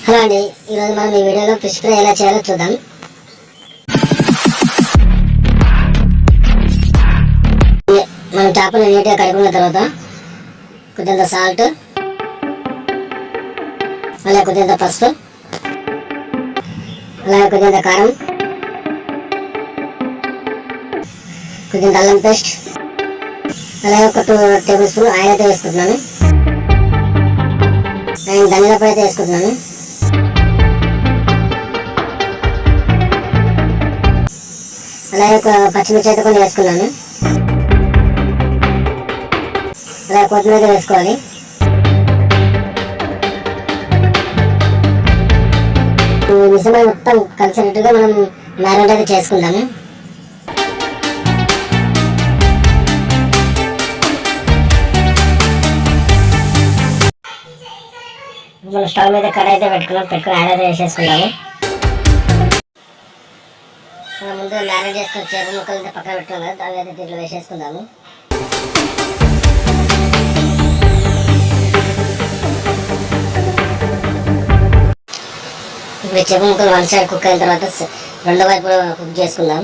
Hello అండి, ఈరోజు మనం ఈ వీడియోలో ఫిష్ ఫ్రై ఎలా చేయాలో చూద్దాం. మనం చేపలు నీట్గా కడుక్కున్న తర్వాత కొంచెంత సాల్ట్, అలాగే కొంచెంత పసుపు, అలాగే కొంచెంత కారం, కొంచెం అల్లం పేస్ట్, అలాగే ఒక 2 టేబుల్ స్పూన్ ఆయిల్ అయితే వేసుకుంటున్నాను. నేను ధనియాల పొడి అయితే వేసుకుంటున్నాను. అలాగే ఒక పచ్చిమిర్చి అయితే కొన్ని వేసుకున్నాను. అలాగే కొత్తిమీర అయితే వేసుకోవాలి. మిశ్రమం మొత్తం కలిసినట్టుగా మనం మ్యారినేట్ అయితే చేసుకుందాము. మనం స్టవ్ మీద కడాయి అయితే పెట్టుకుని ఆయిల్ అయితే వేసేసుకుందాము. మనం ముందు మ్యారినేట్ చేసుకుని చేప ముక్కలు అయితే పక్కన పెట్టుకున్నాం కదా, దాని అయితే దీంట్లో వేసేసుకుందాము. ఇప్పుడు చేప ముక్కలు 1 సైడ్ కుక్ అయిన తర్వాత 2వ వైపు కుక్ చేసుకుందాం.